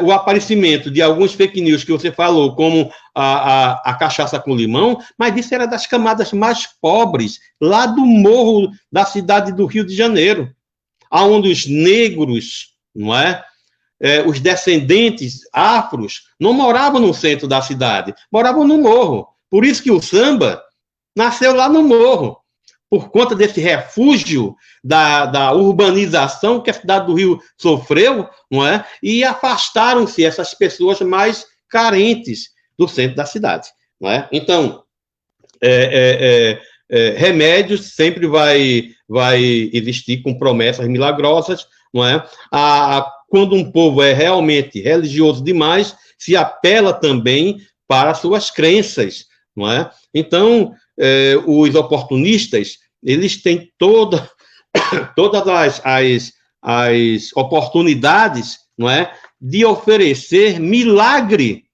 o aparecimento de alguns fake news que você falou, como a cachaça com limão, mas isso era das camadas mais pobres, lá do morro da cidade do Rio de Janeiro, onde os negros, não é, os descendentes afros, não moravam no centro da cidade, moravam no morro. Por isso que o samba nasceu lá no morro, por conta desse refúgio da urbanização que a cidade do Rio sofreu, não é? E afastaram-se essas pessoas mais carentes do centro da cidade, não é? Então, remédios sempre vai existir com promessas milagrosas, não é? Quando um povo é realmente religioso demais, se apela também para suas crenças, não é? Então, os oportunistas, eles têm todas as oportunidades, não é, de oferecer milagre,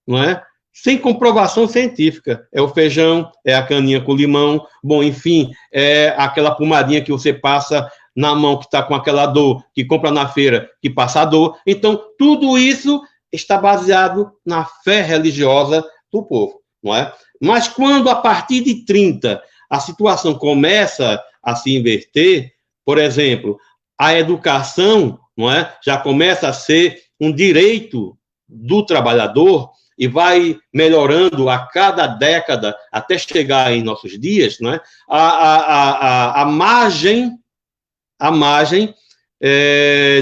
não é, sem comprovação científica. É o feijão, é a caninha com limão, bom, enfim, é aquela pomadinha que você passa na mão que está com aquela dor, que compra na feira, que passa a dor. Então, tudo isso está baseado na fé religiosa do povo, não é? Mas quando, a partir de 30, a situação começa a se inverter, por exemplo, a educação, não é, já começa a ser um direito do trabalhador e vai melhorando a cada década até chegar em nossos dias, não é? A margem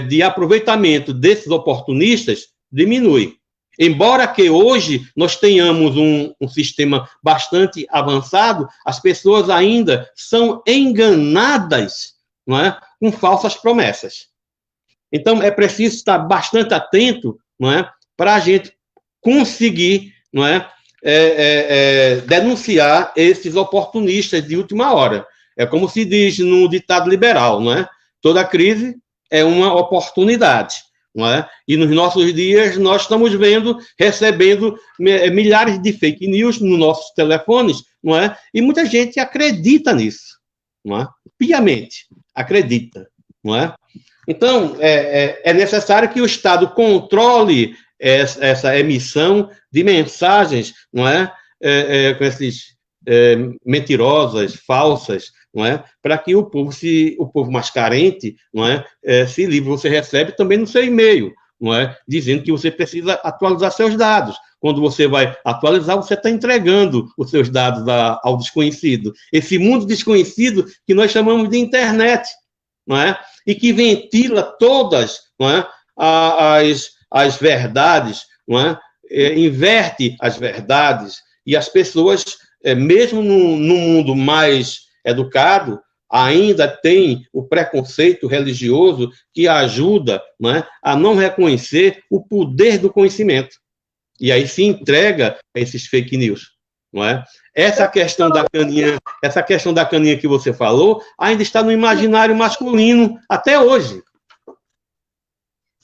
de aproveitamento desses oportunistas diminui. Embora que hoje nós tenhamos um sistema bastante avançado, as pessoas ainda são enganadas, não é, com falsas promessas. Então, é preciso estar bastante atento, não é, para a gente conseguir, não é, denunciar esses oportunistas de última hora. É como se diz no ditado liberal, não é? Toda crise é uma oportunidade, não é? E nos nossos dias nós estamos recebendo milhares de fake news nos nossos telefones, não é? E muita gente acredita nisso, não é? Piamente acredita, não é? Então, é necessário que o Estado controle essa emissão de mensagens, não é? Com esses mentirosas, falsas, não é? Para que o povo mais carente, não é? Se livre, você recebe também no seu e-mail, não é? Dizendo que você precisa atualizar seus dados. Quando você vai atualizar, você está entregando os seus dados ao desconhecido. Esse mundo desconhecido que nós chamamos de internet, não é? E que ventila todas, não é? as verdades, não é? Inverte as verdades, e as pessoas, mesmo no mundo mais educado, ainda tem o preconceito religioso que ajuda, não é? A não reconhecer o poder do conhecimento. E aí se entrega a esses fake news, não é? Essa questão da caninha que você falou ainda está no imaginário masculino até hoje.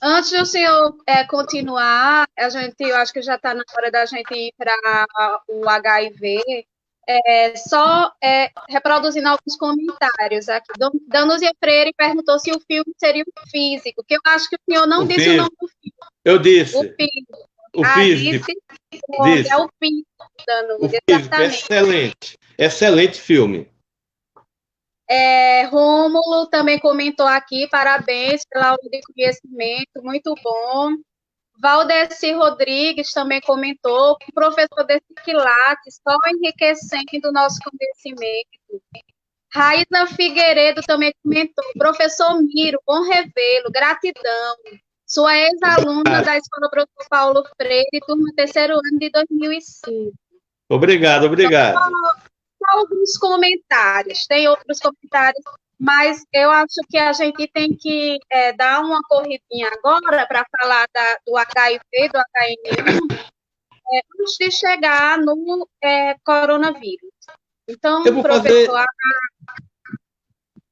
Antes do senhor continuar, eu acho que já está na hora da gente ir para o HIV. Só reproduzindo alguns comentários aqui. Danúzia Freire perguntou se o filme seria o físico, que eu acho que o senhor não disse o nome do filme. Eu disse. O físico. O físico. Disse. É o físico, Danúzia, exatamente. Excelente. Excelente filme. Rômulo também comentou aqui, parabéns pela aula de conhecimento, muito bom. Valdeci Rodrigues também comentou, o professor desse Quilates, só enriquecendo o nosso conhecimento. Raíza Figueiredo também comentou, professor Miro, bom revê-lo, gratidão. Sua ex-aluna da Escola Professor Paulo Freire, turma 3º ano de 2005. Obrigado. Só alguns comentários, tem outros comentários, mas eu acho que a gente tem que dar uma corridinha agora para falar do HIV, do HN1, antes de chegar no coronavírus. Então, professor...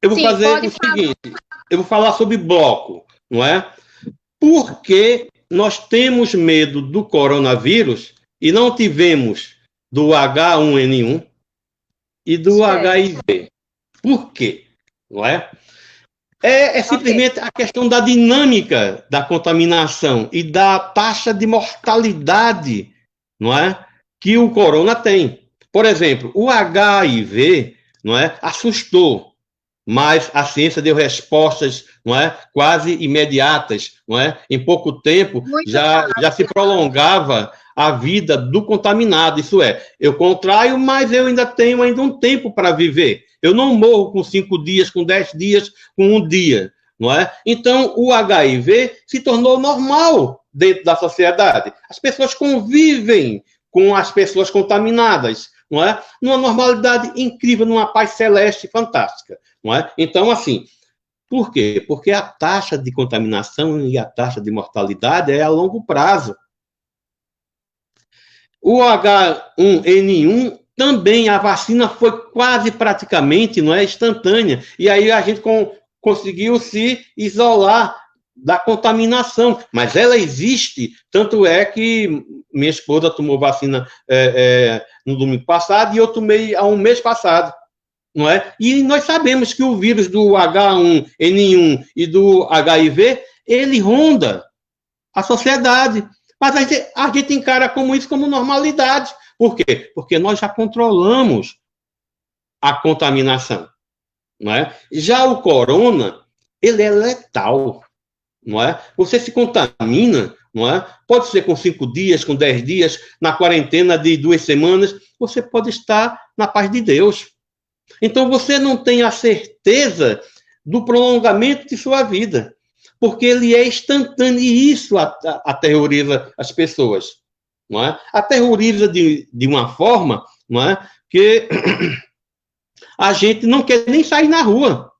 Eu vou fazer o seguinte, eu vou falar sobre bloco, não é? Por que nós temos medo do coronavírus e não tivemos do H1N1 e do HIV? Por quê? Não é? É simplesmente a questão da dinâmica da contaminação e da taxa de mortalidade, não é? Que o corona tem. Por exemplo, o HIV, não é? Assustou, mas a ciência deu respostas, não é? Quase imediatas, não é? Em pouco tempo já se prolongava a vida do contaminado. Isso é, eu contraio, mas eu ainda tenho um tempo para viver. Eu não morro com 5 dias, com 10 dias, com 1 dia, não é? Então, o HIV se tornou normal dentro da sociedade. As pessoas convivem com as pessoas contaminadas, não é? Numa normalidade incrível, numa paz celeste fantástica, não é? Então, assim, por quê? Porque a taxa de contaminação e a taxa de mortalidade é a longo prazo. O H1N1 também, a vacina foi quase praticamente, não é, instantânea, e aí a gente conseguiu se isolar da contaminação, mas ela existe, tanto é que minha esposa tomou vacina no domingo passado e eu tomei há um mês passado, não é? E nós sabemos que o vírus do H1N1 e do HIV, ele ronda a sociedade, mas a gente encara isso como normalidade. Por quê? Porque nós já controlamos a contaminação, não é? Já o corona, ele é letal, não é? Você se contamina, não é? Pode ser com 5 dias, com 10 dias, na quarentena de 2 semanas, você pode estar na paz de Deus. Então, você não tem a certeza do prolongamento de sua vida, porque ele é instantâneo e isso aterroriza as pessoas, não é? Aterroriza de uma forma, não é? Que a gente não quer nem sair na rua,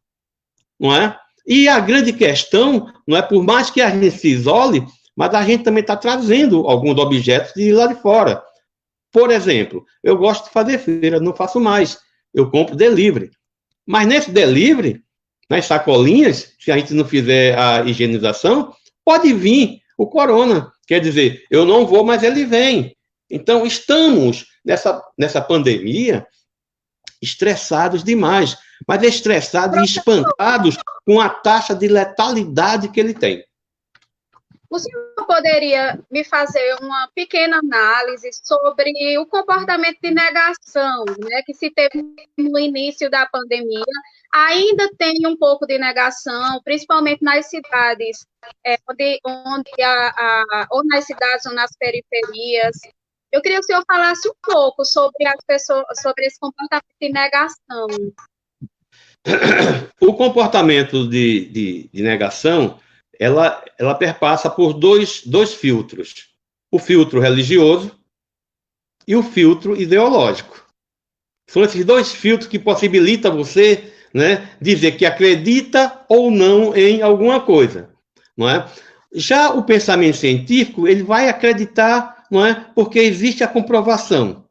não é? E a grande questão, não é, por mais que a gente se isole, mas a gente também está trazendo alguns objetos de lá de fora. Por exemplo, eu gosto de fazer feira, não faço mais. Eu compro delivery. Mas nesse delivery, nas sacolinhas, se a gente não fizer a higienização, pode vir o corona. Quer dizer, eu não vou, mas ele vem. Então, estamos nessa pandemia, estressados demais, mas estressados e espantados com a taxa de letalidade que ele tem. O senhor poderia me fazer uma pequena análise sobre o comportamento de negação, né, que se teve no início da pandemia? Ainda tem um pouco de negação, principalmente nas cidades, ou nas cidades ou nas periferias. Eu queria que o senhor falasse um pouco sobre as pessoas, sobre esse comportamento de negação. O comportamento de negação, ela perpassa por dois filtros. O filtro religioso e o filtro ideológico. São esses dois filtros que possibilitam você, né, dizer que acredita ou não em alguma coisa. Não é? Já o pensamento científico, ele vai acreditar, não é, porque existe a comprovação.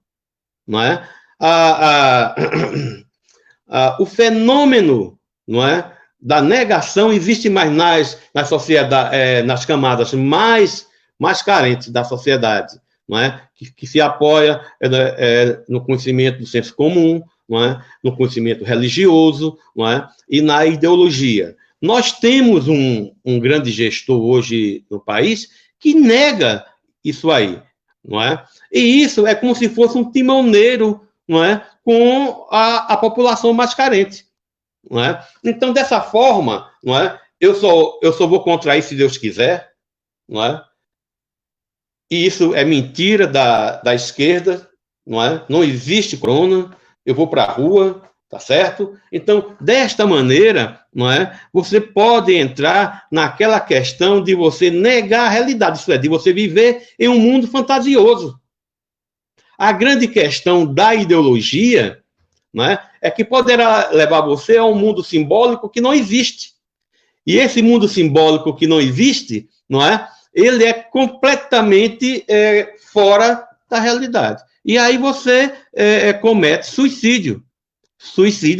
Não é? O fenômeno, não é, da negação existe mais nas sociedade, nas camadas mais carentes da sociedade, não é? Que se apoia no conhecimento do senso comum, não é? No conhecimento religioso, não é? E na ideologia. Nós temos um grande gestor hoje no país que nega isso aí, não é? E isso é como se fosse um timoneiro, não é, com a população mais carente, não é? Então, dessa forma, não é, eu só vou contrair se Deus quiser, não é? E isso é mentira da esquerda, não é? Não existe corona, eu vou para a rua, tá certo? Então, desta maneira, não é? Você pode entrar naquela questão de você negar a realidade, isso é, de você viver em um mundo fantasioso. A grande questão da ideologia, né, é que poderá levar você a um mundo simbólico que não existe. E esse mundo simbólico que não existe, não é? Ele é completamente fora da realidade. E aí você comete suicídio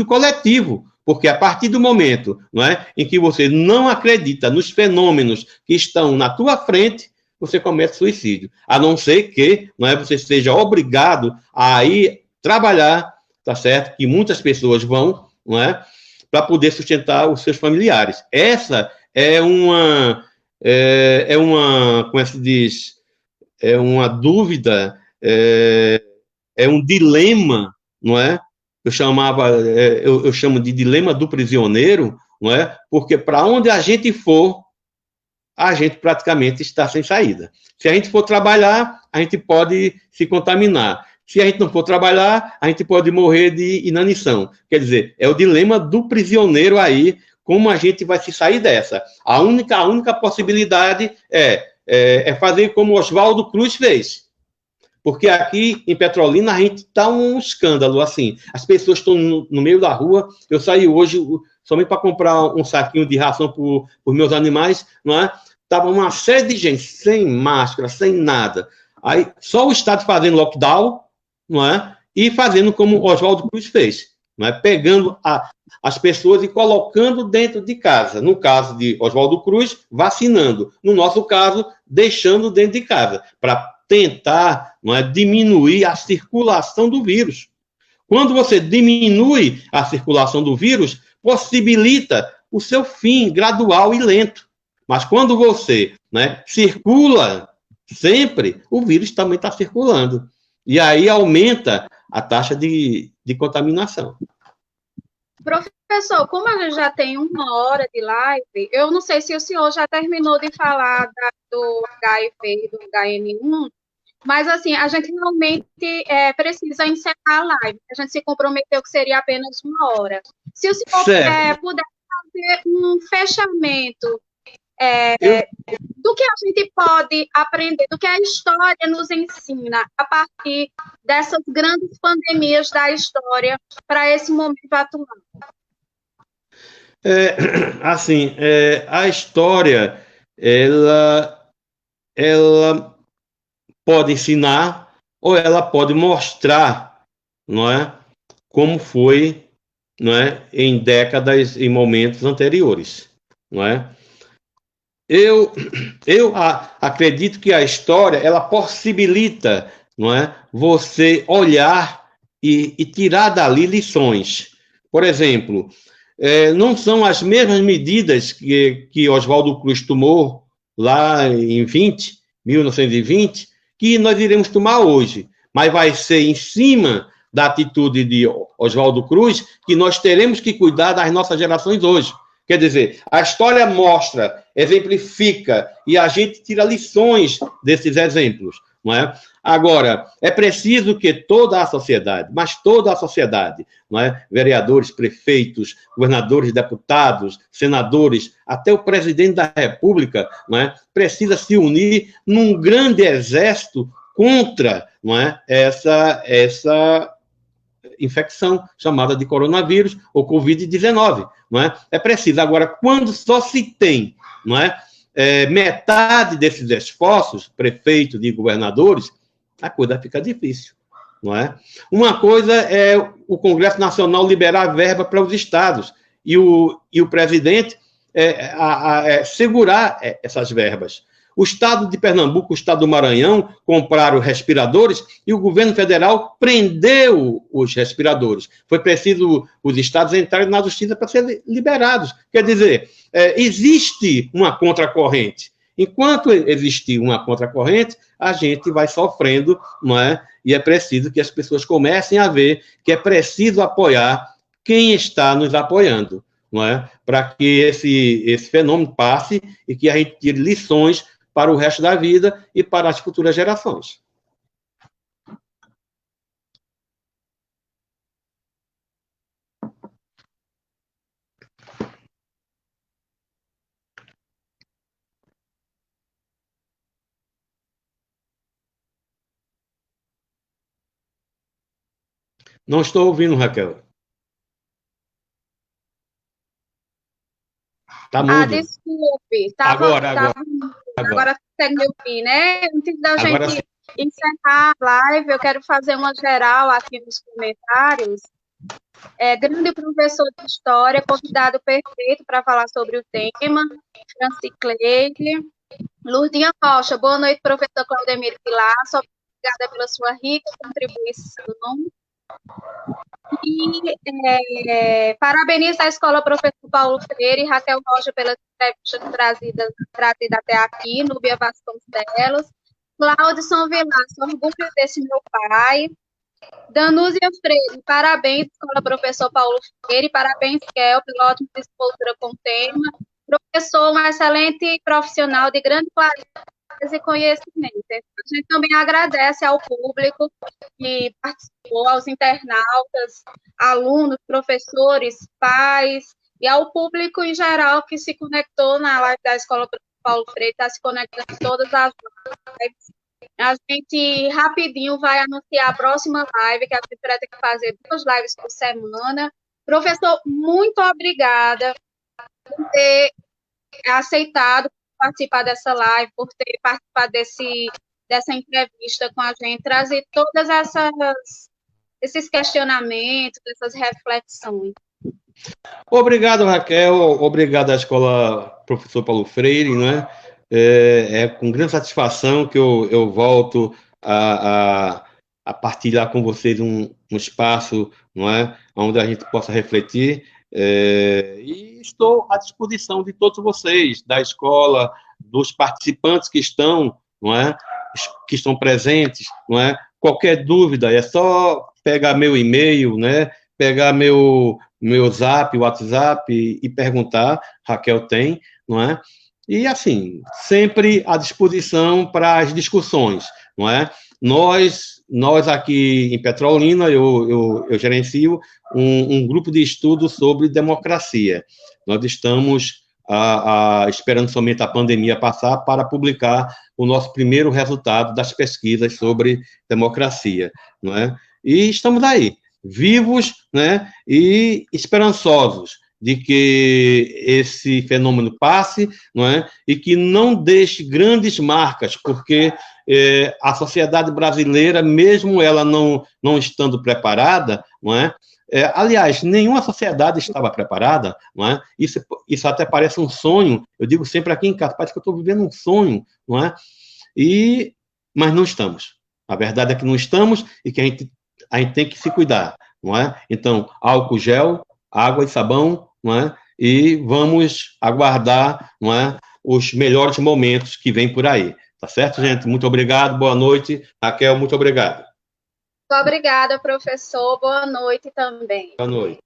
coletivo, porque a partir do momento, não é, em que você não acredita nos fenômenos que estão na tua frente, você comete suicídio. A não ser que, não é, você seja obrigado a ir trabalhar, tá certo? Que muitas pessoas vão, não é, para poder sustentar os seus familiares. Essa como é que se diz? É uma dúvida, é um dilema, não é? Eu chamo de dilema do prisioneiro, não é? Porque para onde a gente for, a gente praticamente está sem saída. Se a gente for trabalhar, a gente pode se contaminar. Se a gente não for trabalhar, a gente pode morrer de inanição. Quer dizer, é o dilema do prisioneiro aí, como a gente vai se sair dessa. A única possibilidade é fazer como Oswaldo Cruz fez. Porque aqui em Petrolina a gente está um escândalo, assim. As pessoas estão no meio da rua. Eu saí hoje somente para comprar um saquinho de ração para os meus animais, não é? Tava uma série de gente sem máscara, sem nada. Aí só o Estado fazendo lockdown, não é? E fazendo como Oswaldo Cruz fez, não é? Pegando as pessoas e colocando dentro de casa. No caso de Oswaldo Cruz, vacinando. No nosso caso, deixando dentro de casa, para tentar, não é, diminuir a circulação do vírus. Quando você diminui a circulação do vírus, possibilita o seu fim gradual e lento. Mas quando você, né, circula sempre, o vírus também está circulando. E aí aumenta a taxa de contaminação. Professor, como a gente já tem 1 hora de live, eu não sei se o senhor já terminou de falar do HIV e do HN1, mas assim, a gente realmente precisa encerrar a live. A gente se comprometeu que seria apenas 1 hora. Se o senhor puder fazer um fechamento do que a gente pode aprender, do que a história nos ensina a partir dessas grandes pandemias da história para esse momento atual. A história, ela pode ensinar ou ela pode mostrar, não é, como foi, não é, em décadas, em momentos anteriores, não é? Eu acredito que a história ela possibilita, não é, você olhar e tirar dali lições. Por exemplo, não são as mesmas medidas que Oswaldo Cruz tomou lá em 1920, que nós iremos tomar hoje, mas vai ser em cima da atitude de Oswaldo Cruz que nós teremos que cuidar das nossas gerações hoje. Quer dizer, a história mostra, exemplifica, e a gente tira lições desses exemplos, não é? Agora, é preciso que toda a sociedade, mas toda a sociedade, não é? Vereadores, prefeitos, governadores, deputados, senadores, até o presidente da República, não é? Precisa se unir num grande exército contra, não é? essa infecção chamada de coronavírus ou Covid-19, não é? É preciso. Agora, quando só se tem, não é, metade desses esforços, prefeitos e governadores, a coisa fica difícil, não é? Uma coisa é o Congresso Nacional liberar verba para os estados e o presidente segurar essas verbas. O estado de Pernambuco, o estado do Maranhão, compraram respiradores e o governo federal prendeu os respiradores. Foi preciso os estados entrarem na justiça para serem liberados. Quer dizer, existe uma contracorrente. Enquanto existir uma contracorrente, a gente vai sofrendo, não é? E é preciso que as pessoas comecem a ver que é preciso apoiar quem está nos apoiando, não é? Para que esse fenômeno passe e que a gente tire lições para o resto da vida e para as futuras gerações. Não estou ouvindo, Raquel. Está mudo. Desculpe. Agora. Agora consegue me ouvir, né? Antes da gente encerrar a live, eu quero fazer uma geral aqui nos comentários. Grande professor de História, convidado perfeito para falar sobre o tema, Francicleide. Lourdinha Rocha, boa noite, professor Claudemir Pilasso, obrigada pela sua rica contribuição. E parabenizo a Escola Professor Paulo Freire e Raquel Rocha pelas entrevistas trazidas até aqui, Núbia Vasconcelos. Claudson Vilaço, orgulho desse meu pai. Danúzia Freire, parabéns, Escola Professor Paulo Freire, parabéns, Kel, pela ótima desenvoltura com o tema. Professor, um excelente profissional de grande qualidade e conhecimento. A gente também agradece ao público que participou, aos internautas, alunos, professores, pais, e ao público em geral que se conectou na live da Escola Paulo Freire, está se conectando em todas as lives. A gente rapidinho vai anunciar a próxima live, que a gente pretende fazer 2 lives por semana. Professor, muito obrigada por ter aceitado participar dessa live, por ter participado dessa entrevista com a gente, trazer todas esses questionamentos, essas reflexões. Obrigado, Raquel. Obrigado à Escola Professor Paulo Freire, não é? É com grande satisfação que eu volto a partilhar com vocês um espaço, não é? Onde a gente possa refletir. E estou à disposição de todos vocês, da escola, dos participantes que estão, não é? Que estão presentes, não é? Qualquer dúvida, é só pegar meu e-mail, né? Pegar meu zap, WhatsApp e perguntar, Raquel tem, não é? E, assim, sempre à disposição para as discussões, não é? Nós aqui em Petrolina, eu gerencio um grupo de estudo sobre democracia. Nós estamos esperando somente a pandemia passar para publicar o nosso primeiro resultado das pesquisas sobre democracia, não é? E estamos aí, vivos, né, e esperançosos de que esse fenômeno passe, não é? E que não deixe grandes marcas, porque a sociedade brasileira, mesmo ela não estando preparada, não é? Aliás, nenhuma sociedade estava preparada, não é? Isso até parece um sonho. Eu digo sempre aqui em casa, parece que eu estou vivendo um sonho, não é? Mas não estamos. A verdade é que não estamos e que a gente tem que se cuidar, não é? Então, álcool gel, água e sabão, não é? E vamos aguardar, não é, os melhores momentos que vêm por aí. Tá certo, gente? Muito obrigado, boa noite. Raquel, muito obrigado. Obrigada, professor. Boa noite também. Boa noite.